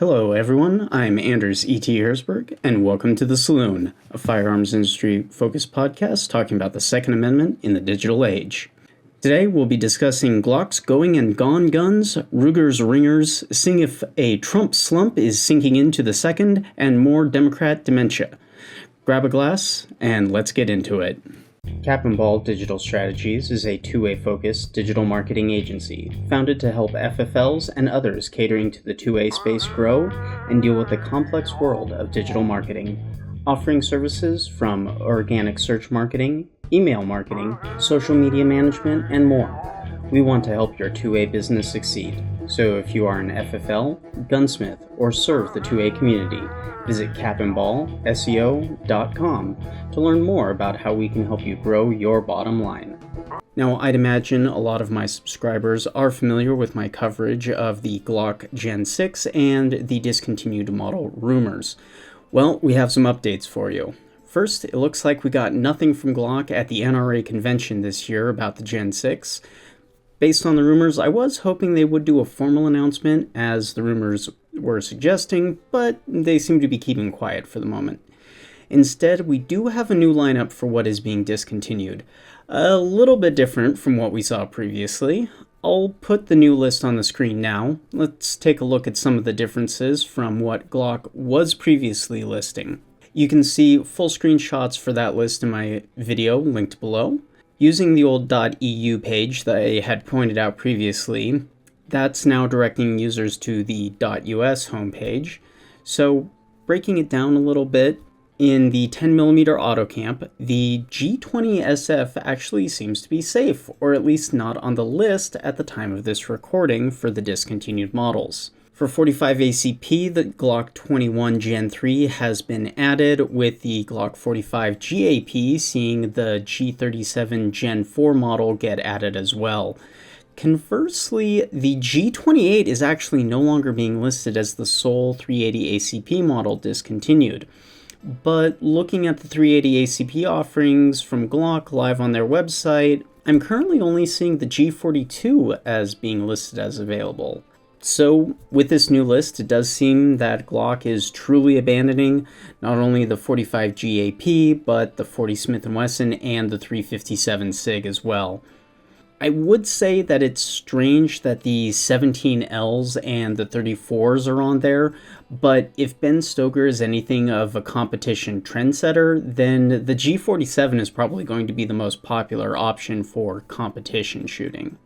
Hello everyone, I'm Anders E.T Herzberg, and welcome to the Saloon, a firearms industry-focused podcast talking about the Second Amendment in the digital age. Today we'll be discussing Glock's going and gone guns, Ruger's ringers, seeing if a Trump slump is sinking into the second, and more Democrat dementia. Grab a glass, and let's get into it. Cap and Ball Digital Strategies is a two-way focused digital marketing agency founded to help FFLs and others catering to the two-way space grow and deal with the complex world of digital marketing, offering services from organic search marketing, email marketing, social media management, and more. We want to help your two-way business succeed. So if you are an FFL, gunsmith, or serve the two-way community, visit capandballseo.com to learn more about how we can help you grow your bottom line. Now, I'd imagine a lot of my subscribers are familiar with my coverage of the Glock Gen 6 and the discontinued model rumors. Well, we have some updates for you. First, it looks like we got nothing from Glock at the NRA convention this year about the Gen 6. Based on the rumors, I was hoping they would do a formal announcement, as the rumors were suggesting, but they seem to be keeping quiet for the moment. Instead, we do have a new lineup for what is being discontinued. A little bit different from what we saw previously. I'll put the new list on the screen now. Let's take a look at some of the differences from what Glock was previously listing. You can see full screenshots for that list in my video linked below. Using the old .eu page that I had pointed out previously, that's now directing users to the .us homepage. So, breaking it down a little bit, in the 10mm autocamp, the G20SF actually seems to be safe, or at least not on the list at the time of this recording for the discontinued models. For 45 ACP, the Glock 21 Gen 3 has been added, with the Glock 45 GAP seeing the G37 Gen 4 model get added as well. Conversely, the G28 is actually no longer being listed as the sole 380 ACP model discontinued. But looking at the 380 ACP offerings from Glock live on their website, I'm currently only seeing the G42 as being listed as available. So, with this new list, it does seem that Glock is truly abandoning not only the 45 GAP, but the 40 Smith & Wesson and the 357 SIG as well. I would say that it's strange that the 17Ls and the 34s are on there, but if Ben Stoker is anything of a competition trendsetter, then the G47 is probably going to be the most popular option for competition shooting.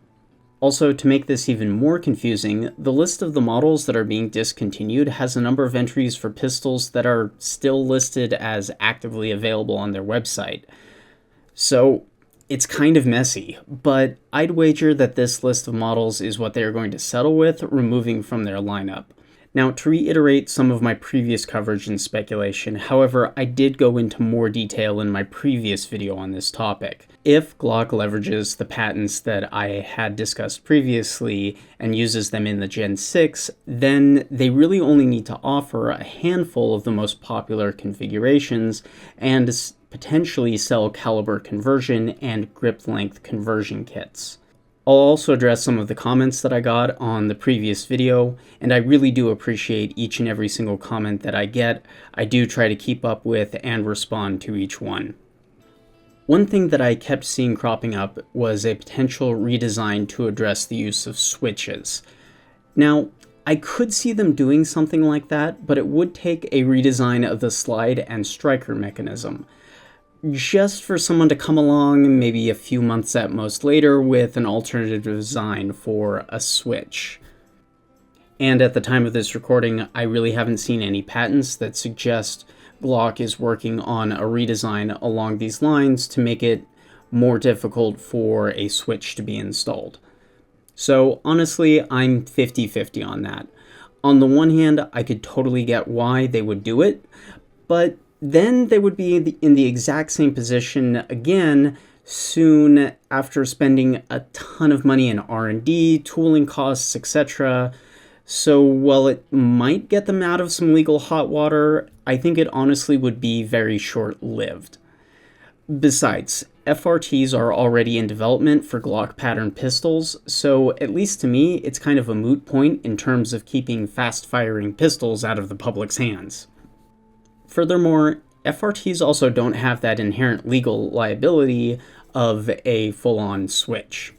Also, to make this even more confusing, the list of the models that are being discontinued has a number of entries for pistols that are still listed as actively available on their website. So, it's kind of messy, but I'd wager that this list of models is what they are going to settle with, removing from their lineup. Now, to reiterate some of my previous coverage and speculation, however, I did go into more detail in my previous video on this topic. If Glock leverages the patents that I had discussed previously and uses them in the Gen 6, then they really only need to offer a handful of the most popular configurations and potentially sell caliber conversion and grip length conversion kits. I'll also address some of the comments that I got on the previous video, and I really do appreciate each and every single comment that I get. I do try to keep up with and respond to each one. One thing that I kept seeing cropping up was a potential redesign to address the use of switches. Now, I could see them doing something like that, but it would take a redesign of the slide and striker mechanism. Just for someone to come along maybe a few months at most later with an alternative design for a switch. And at the time of this recording, I really haven't seen any patents that suggest Glock is working on a redesign along these lines to make it more difficult for a switch to be installed. So honestly, I'm 50-50 on that. On the one hand, I could totally get why they would do it, but then they would be in the exact same position again soon after spending a ton of money in R&D, tooling costs, etc. So while it might get them out of some legal hot water, I think it honestly would be very short-lived. Besides, FRTs are already in development for Glock pattern pistols, so at least to me, it's kind of a moot point in terms of keeping fast-firing pistols out of the public's hands. Furthermore, FRTs also don't have that inherent legal liability of a full-on switch.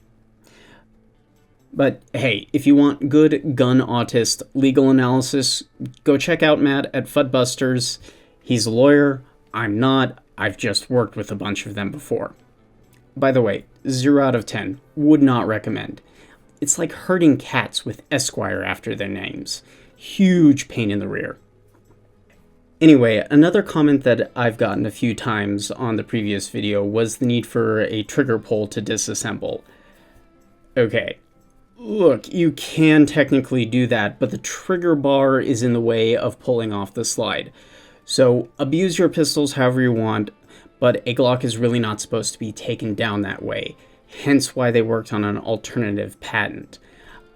But hey, if you want good gun autist legal analysis, go check out Matt at Fudbusters. He's a lawyer, I'm not. I've just worked with a bunch of them before. By the way, 0 out of 10, would not recommend. It's like herding cats with Esquire after their names. Huge pain in the rear. Anyway, another comment that I've gotten a few times on the previous video was the need for a trigger pull to disassemble. Okay, look, you can technically do that, but the trigger bar is in the way of pulling off the slide. So abuse your pistols however you want, but a Glock is really not supposed to be taken down that way, hence why they worked on an alternative patent.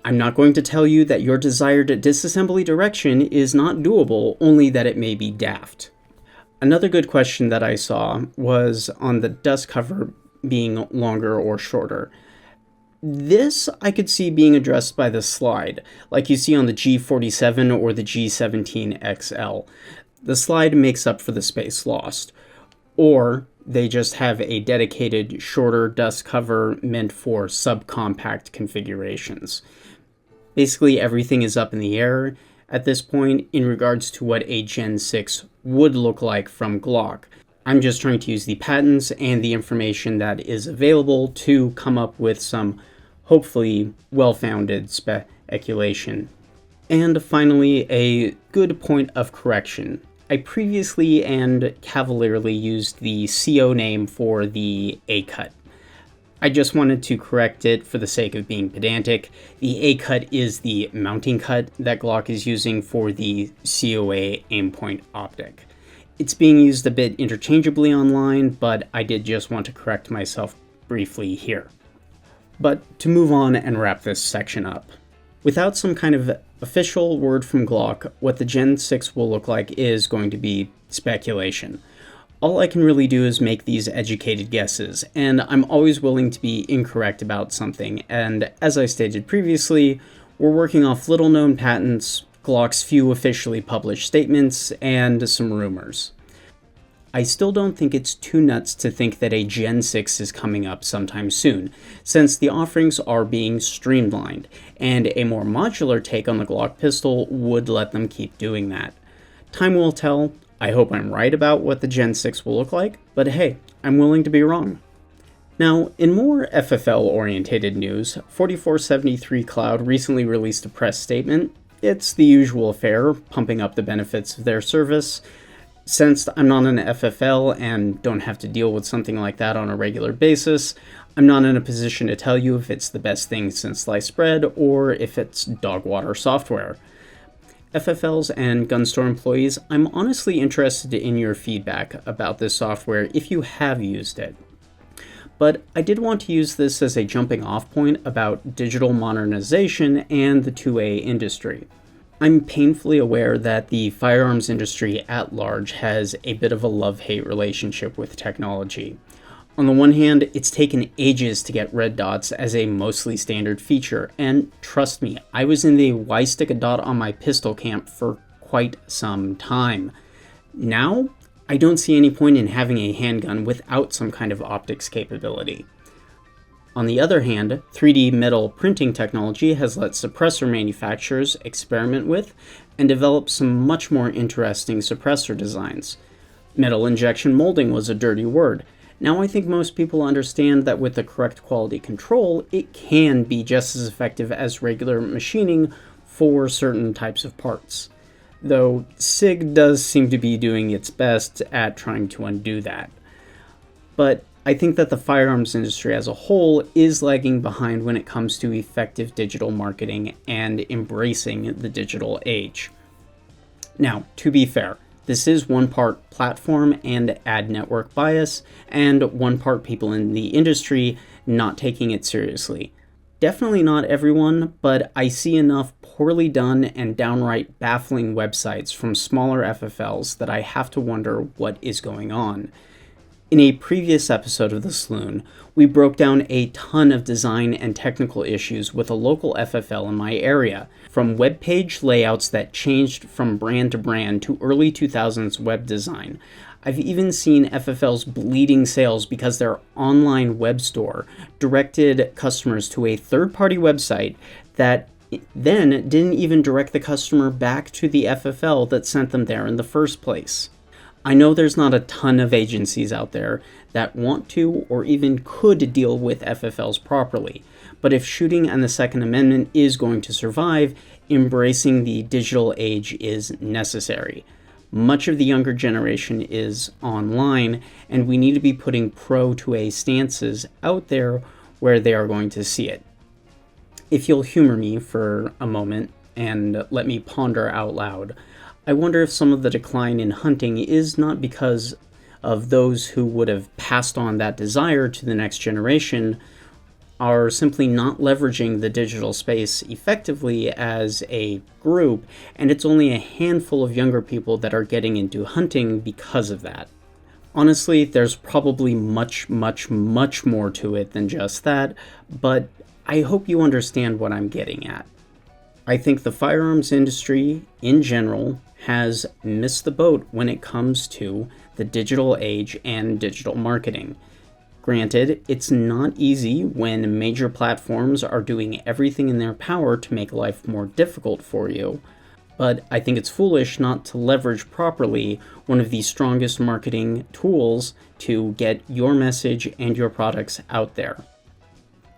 I'm not going to tell you that your desired disassembly direction is not doable, only that it may be daft. Another good question that I saw was on the dust cover being longer or shorter. This I could see being addressed by the slide, like you see on the G47 or the G17XL. The slide makes up for the space lost. Or they just have a dedicated shorter dust cover meant for subcompact configurations. Basically everything is up in the air at this point in regards to what a Gen 6 would look like from Glock. I'm just trying to use the patents and the information that is available to come up with some hopefully well-founded speculation. And finally, a good point of correction. I previously and cavalierly used the CO name for the A-cut. I just wanted to correct it for the sake of being pedantic. The A-cut is the mounting cut that Glock is using for the COA aimpoint optic. It's being used a bit interchangeably online, but I did just want to correct myself briefly here. But to move on and wrap this section up. Without some kind of official word from Glock, what the Gen 6 will look like is going to be speculation. All I can really do is make these educated guesses, and I'm always willing to be incorrect about something, and as I stated previously, we're working off little-known patents, Glock's few officially published statements, and some rumors. I still don't think it's too nuts to think that a Gen 6 is coming up sometime soon, since the offerings are being streamlined, and a more modular take on the Glock pistol would let them keep doing that. Time will tell. I hope I'm right about what the Gen 6 will look like, but hey, I'm willing to be wrong. Now, in more FFL-orientated news, 4473 Cloud recently released a press statement. It's the usual affair, pumping up the benefits of their service. Since I'm not an FFL and don't have to deal with something like that on a regular basis, I'm not in a position to tell you if it's the best thing since sliced bread or if it's dog water software. FFLs and gun store employees, I'm honestly interested in your feedback about this software if you have used it. But I did want to use this as a jumping off point about digital modernization and the 2A industry. I'm painfully aware that the firearms industry at large has a bit of a love-hate relationship with technology. On the one hand, it's taken ages to get red dots as a mostly standard feature, and trust me, I was in the why stick a dot on my pistol camp for quite some time. Now, I don't see any point in having a handgun without some kind of optics capability. On the other hand, 3D metal printing technology has let suppressor manufacturers experiment with and develop some much more interesting suppressor designs. Metal injection molding was a dirty word. Now I think most people understand that with the correct quality control, it can be just as effective as regular machining for certain types of parts. Though SIG does seem to be doing its best at trying to undo that. But I think that the firearms industry as a whole is lagging behind when it comes to effective digital marketing and embracing the digital age. Now, to be fair, this is one part platform and ad network bias, and one part people in the industry not taking it seriously. Definitely not everyone, but I see enough poorly done and downright baffling websites from smaller FFLs that I have to wonder what is going on. In a previous episode of the Saloon, we broke down a ton of design and technical issues with a local FFL in my area, from web page layouts that changed from brand to brand to early 2000s web design. I've even seen FFLs bleeding sales because their online web store directed customers to a third-party website that then didn't even direct the customer back to the FFL that sent them there in the first place. I know there's not a ton of agencies out there that want to or even could deal with FFLs properly, but if shooting and the Second Amendment is going to survive, embracing the digital age is necessary. Much of the younger generation is online, and we need to be putting pro-2A stances out there where they are going to see it. If you'll humor me for a moment and let me ponder out loud, I wonder if some of the decline in hunting is not because of those who would have passed on that desire to the next generation are simply not leveraging the digital space effectively as a group, and it's only a handful of younger people that are getting into hunting because of that. Honestly, there's probably much more to it than just that, but I hope you understand what I'm getting at. I think the firearms industry in general has missed the boat when it comes to the digital age and digital marketing. Granted, it's not easy when major platforms are doing everything in their power to make life more difficult for you, but I think it's foolish not to leverage properly one of the strongest marketing tools to get your message and your products out there.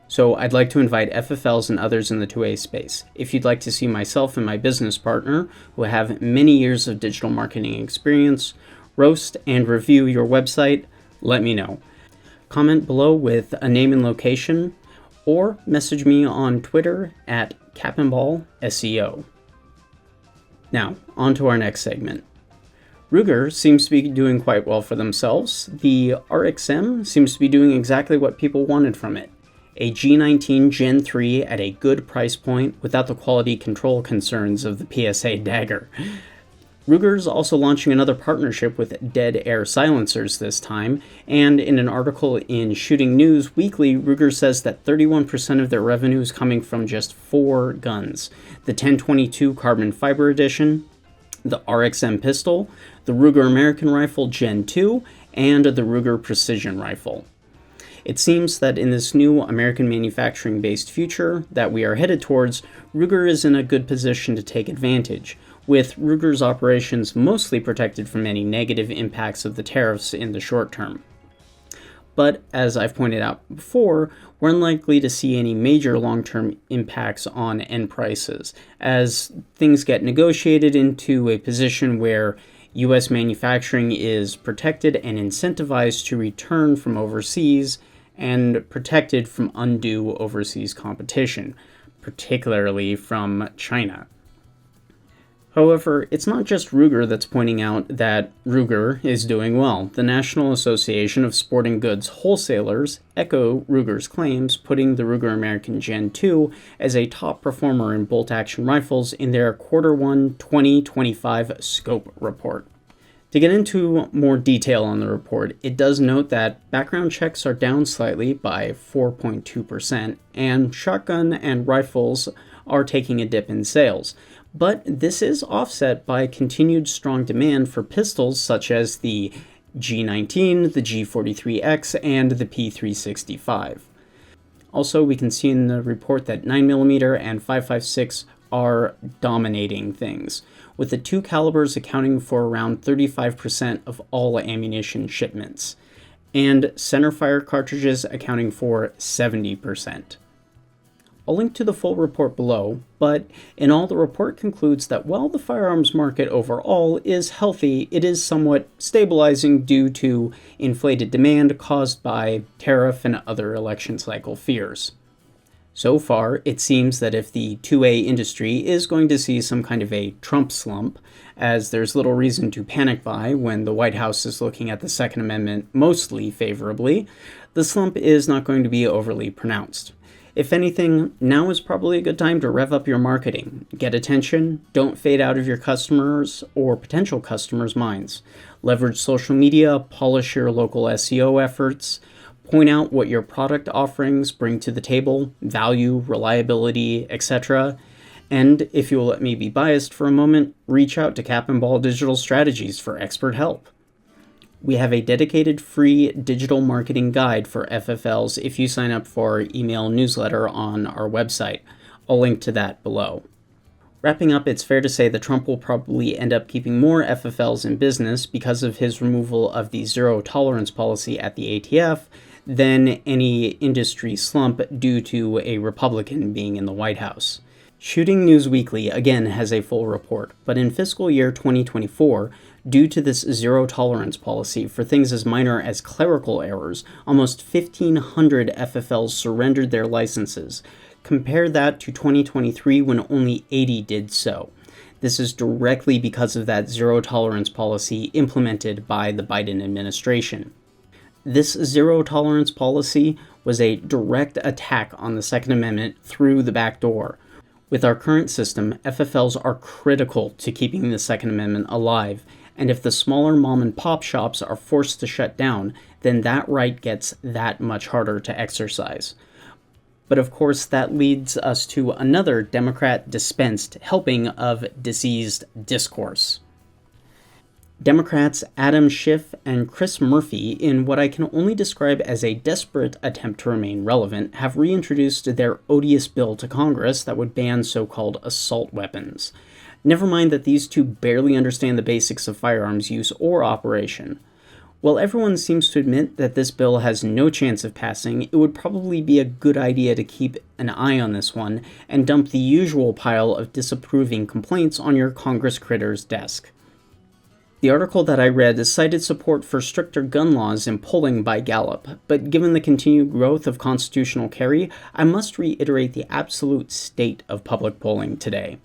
So I'd like to invite FFLs and others in the 2A space. If you'd like to see myself and my business partner, who have many years of digital marketing experience, roast and review your website, let me know. Comment below with a name and location, or message me on Twitter at CapandBallSEO. Now, on to our next segment. Ruger seems to be doing quite well for themselves. The RXM seems to be doing exactly what people wanted from it. A G19 Gen 3 at a good price point without the quality control concerns of the PSA Dagger. Ruger's also launching another partnership with Dead Air Silencers this time, and in an article in Shooting News Weekly, Ruger says that 31% of their revenue is coming from just 4 guns: the 1022 Carbon Fiber Edition, the RXM pistol, the Ruger American Rifle Gen 2, and the Ruger Precision Rifle. It seems that in this new American manufacturing-based future that we are headed towards, Ruger is in a good position to take advantage, with Ruger's operations mostly protected from any negative impacts of the tariffs in the short term. But, as I've pointed out before, we're unlikely to see any major long-term impacts on end prices, as things get negotiated into a position where U.S. manufacturing is protected and incentivized to return from overseas, and protected from undue overseas competition, particularly from China. However, it's not just Ruger that's pointing out that Ruger is doing well. The National Association of Sporting Goods Wholesalers echo Ruger's claims, putting the Ruger American Gen 2 as a top performer in bolt-action rifles in their Q1 2025 scope report. To get into more detail on the report, it does note that background checks are down slightly by 4.2%, and shotgun and rifles are taking a dip in sales. But this is offset by continued strong demand for pistols such as the G19, the G43X, and the P365. Also, we can see in the report that 9mm and 5.56 are dominating things, with the two calibers accounting for around 35% of all ammunition shipments, and centerfire cartridges accounting for 70%. I'll link to the full report below, but in all, the report concludes that while the firearms market overall is healthy, it is somewhat stabilizing due to inflated demand caused by tariff and other election cycle fears. So far, it seems that if the 2A industry is going to see some kind of a Trump slump, as there's little reason to panic buy when the White House is looking at the Second Amendment mostly favorably, the slump is not going to be overly pronounced. If anything, now is probably a good time to rev up your marketing. Get attention, don't fade out of your customers' or potential customers' minds. Leverage social media, polish your local SEO efforts, point out what your product offerings bring to the table, value, reliability, etc. And if you'll let me be biased for a moment, reach out to Cap and Ball Digital Strategies for expert help. We have a dedicated free digital marketing guide for FFLs if you sign up for our email newsletter on our website. I'll link to that below. Wrapping up, it's fair to say that Trump will probably end up keeping more FFLs in business because of his removal of the zero tolerance policy at the ATF than any industry slump due to a Republican being in the White House. Shooting News Weekly again has a full report, but in fiscal year 2024, due to this zero tolerance policy for things as minor as clerical errors, almost 1,500 FFLs surrendered their licenses. Compare that to 2023 when only 80 did so. This is directly because of that zero tolerance policy implemented by the Biden administration. This zero tolerance policy was a direct attack on the Second Amendment through the back door. With our current system, FFLs are critical to keeping the Second Amendment alive, and if the smaller mom-and-pop shops are forced to shut down, then that right gets that much harder to exercise. But of course, that leads us to another Democrat-dispensed helping of diseased discourse. Democrats Adam Schiff and Chris Murphy, in what I can only describe as a desperate attempt to remain relevant, have reintroduced their odious bill to Congress that would ban so-called assault weapons. Never mind that these two barely understand the basics of firearms use or operation. While everyone seems to admit that this bill has no chance of passing, it would probably be a good idea to keep an eye on this one and dump the usual pile of disapproving complaints on your Congress critter's desk. The article that I read cited support for stricter gun laws in polling by Gallup, but given the continued growth of constitutional carry, I must reiterate the absolute state of public polling today.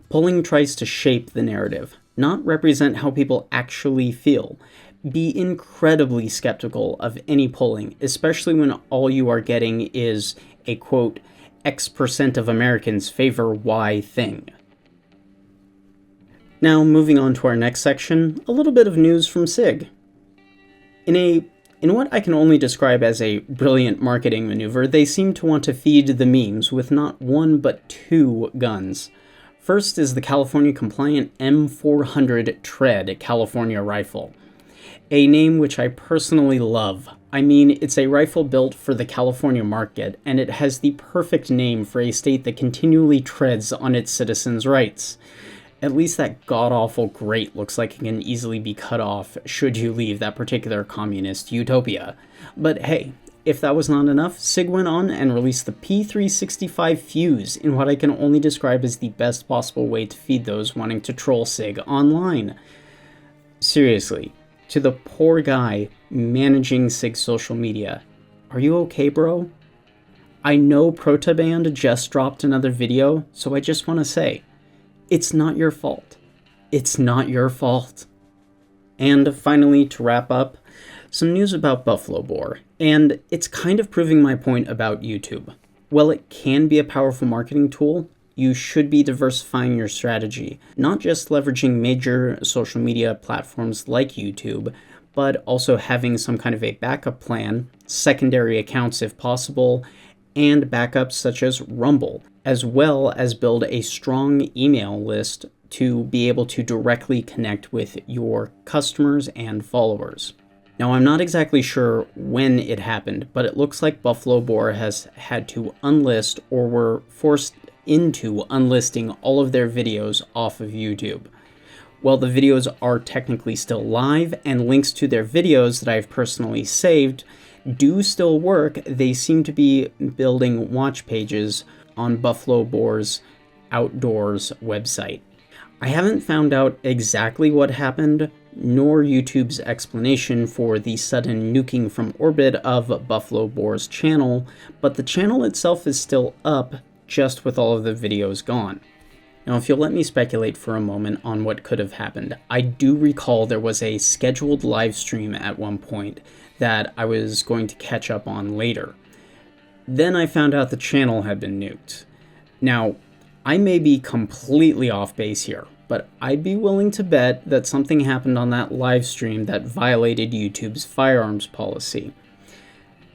Polling tries to shape the narrative, not represent how people actually feel. Be incredibly skeptical of any polling, especially when all you are getting is a, quote, X% of Americans favor Y thing. Now, moving on to our next section, a little bit of news from SIG. In what I can only describe as a brilliant marketing maneuver, they seem to want to feed the memes with not one but two guns. First is the California-compliant M400 Tread California rifle, a name which I personally love. I mean, it's a rifle built for the California market, and it has the perfect name for a state that continually treads on its citizens' rights. At least that god-awful grate looks like it can easily be cut off should you leave that particular communist utopia. But hey, if that was not enough, SIG went on and released the P365 Fuse in what I can only describe as the best possible way to feed those wanting to troll SIG online. Seriously, to the poor guy managing SIG's social media, are you okay, bro? I know Protaband just dropped another video, so I just want to say, it's not your fault. It's not your fault. And finally, to wrap up, some news about Buffalo Boar, and it's kind of proving my point about YouTube. While it can be a powerful marketing tool, you should be diversifying your strategy, not just leveraging major social media platforms like YouTube, but also having some kind of a backup plan, secondary accounts if possible, and backups such as Rumble, as well as build a strong email list to be able to directly connect with your customers and followers. Now, I'm not exactly sure when it happened, but it looks like Buffalo Boar has had to unlist or were forced into unlisting all of their videos off of YouTube. While the videos are technically still live and links to their videos that I've personally saved do still work, they seem to be building watch pages on Buffalo Boar's Outdoors website. I haven't found out exactly what happened, nor YouTube's explanation for the sudden nuking from orbit of Buffalo Boar's channel, but the channel itself is still up, just with all of the videos gone. Now, if you'll let me speculate for a moment on what could have happened, I do recall there was a scheduled live stream at one point that I was going to catch up on later. Then I found out the channel had been nuked. Now, I may be completely off base here, but I'd be willing to bet that something happened on that live stream that violated YouTube's firearms policy.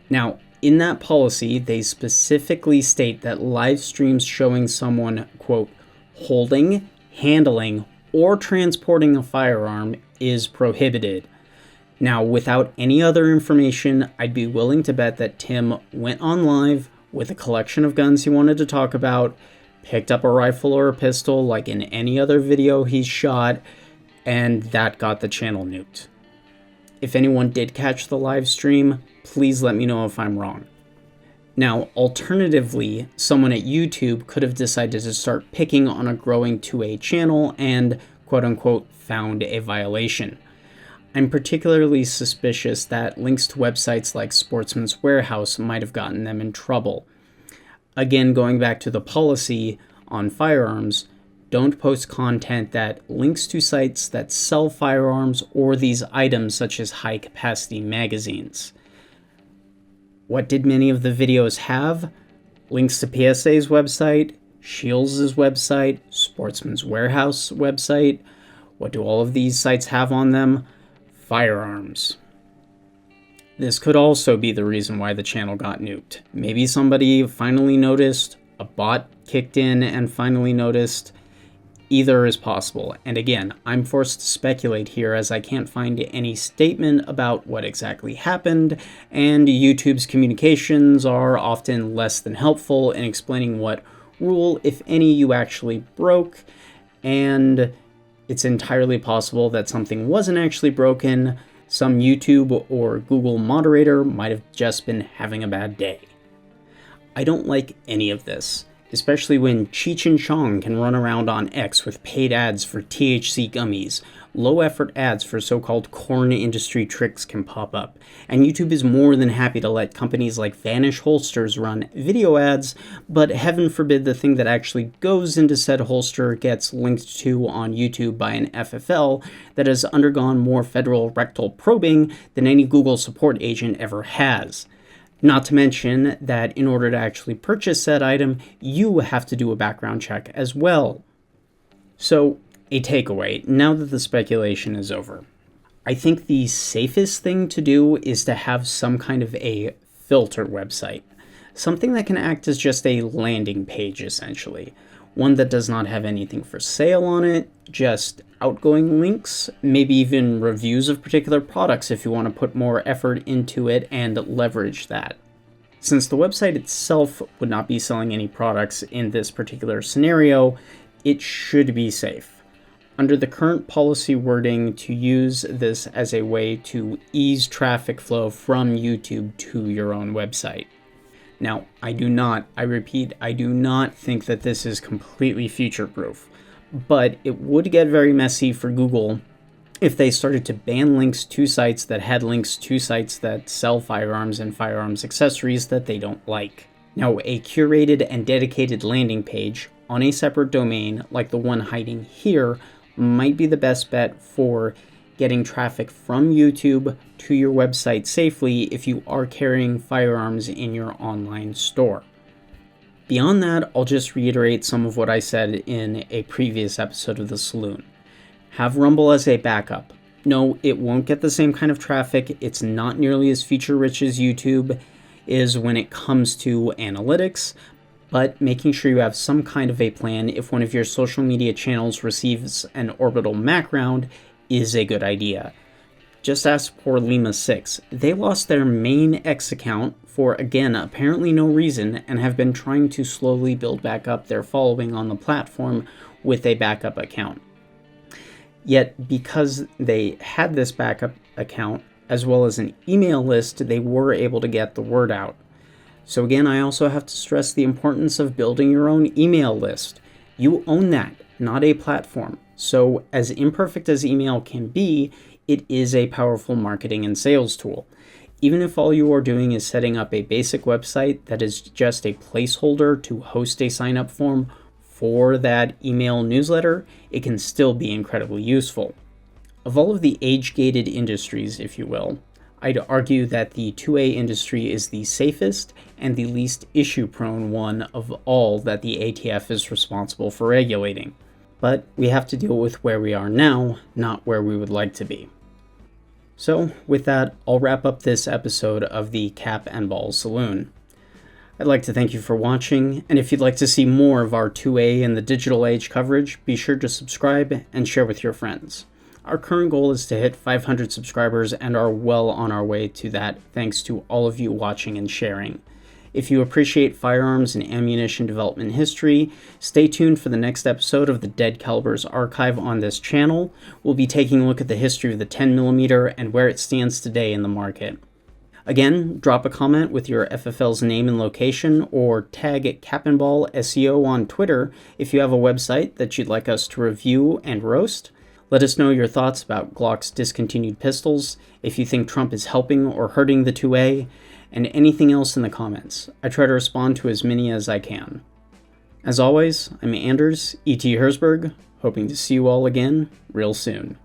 Now, in that policy, they specifically state that live streams showing someone, quote, holding, handling, or transporting a firearm is prohibited. Now, without any other information, I'd be willing to bet that Tim went on live with a collection of guns he wanted to talk about, picked up a rifle or a pistol like in any other video he's shot, and that got the channel nuked. If anyone did catch the live stream, please let me know if I'm wrong. Now, alternatively, someone at YouTube could have decided to start picking on a growing 2A channel and, quote-unquote, found a violation. I'm particularly suspicious that links to websites like Sportsman's Warehouse might have gotten them in trouble. Again, going back to the policy on firearms, don't post content that links to sites that sell firearms or these items such as high-capacity magazines. What did many of the videos have? Links to PSA's website, Shields' website, Sportsman's Warehouse website. What do all of these sites have on them? Firearms. This could also be the reason why the channel got nuked. Maybe somebody finally noticed, a bot kicked in and finally noticed. Either is possible, and again, I'm forced to speculate here as I can't find any statement about what exactly happened, and YouTube's communications are often less than helpful in explaining what rule, if any, you actually broke, and it's entirely possible that something wasn't actually broken. Some YouTube or Google moderator might have just been having a bad day. I don't like any of this. Especially when Cheech and Chong can run around on X with paid ads for THC gummies, low-effort ads for so-called corn industry tricks can pop up, and YouTube is more than happy to let companies like Vanish Holsters run video ads, but heaven forbid the thing that actually goes into said holster gets linked to on YouTube by an FFL that has undergone more federal rectal probing than any Google support agent ever has. Not to mention that in order to actually purchase said item, you have to do a background check as well. So, a takeaway, now that the speculation is over. I think the safest thing to do is to have some kind of a filter website. Something that can act as just a landing page, essentially. One that does not have anything for sale on it, just outgoing links, maybe even reviews of particular products if you want to put more effort into it and leverage that. Since the website itself would not be selling any products in this particular scenario, it should be safe. Under the current policy wording, to use this as a way to ease traffic flow from YouTube to your own website. Now, I do not think that this is completely future-proof, but it would get very messy for Google if they started to ban links to sites that had links to sites that sell firearms and firearms accessories that they don't like. Now, a curated and dedicated landing page on a separate domain, like the one hiding here, might be the best bet for getting traffic from YouTube to your website safely if you are carrying firearms in your online store. Beyond that, I'll just reiterate some of what I said in a previous episode of the Saloon. Have Rumble as a backup. No, it won't get the same kind of traffic. It's not nearly as feature-rich as YouTube is when it comes to analytics, but making sure you have some kind of a plan if one of your social media channels receives an orbital MAC round is a good idea. Just ask for Lima 6. They lost their main X account for, again, apparently no reason, and have been trying to slowly build back up their following on the platform with a backup account. Yet, because they had this backup account, as well as an email list, they were able to get the word out. So again, I also have to stress the importance of building your own email list. You own that, not a platform. So as imperfect as email can be, it is a powerful marketing and sales tool. Even if all you are doing is setting up a basic website that is just a placeholder to host a sign-up form for that email newsletter, it can still be incredibly useful. Of all of the age-gated industries, if you will, I'd argue that the 2A industry is the safest and the least issue-prone one of all that the ATF is responsible for regulating. But we have to deal with where we are now, not where we would like to be. So, with that, I'll wrap up this episode of the Cap and Ball Saloon. I'd like to thank you for watching, and if you'd like to see more of our 2A and the digital age coverage, be sure to subscribe and share with your friends. Our current goal is to hit 500 subscribers and are well on our way to that thanks to all of you watching and sharing. If you appreciate firearms and ammunition development history, stay tuned for the next episode of the Dead Calibers archive on this channel. We'll be taking a look at the history of the 10mm and where it stands today in the market. Again, drop a comment with your FFL's name and location, or tag Cap'n'Ball SEO on Twitter if you have a website that you'd like us to review and roast. Let us know your thoughts about Glock's discontinued pistols, if you think Trump is helping or hurting the 2A, and anything else in the comments. I try to respond to as many as I can. As always, I'm Anders E.T Herzberg, hoping to see you all again real soon.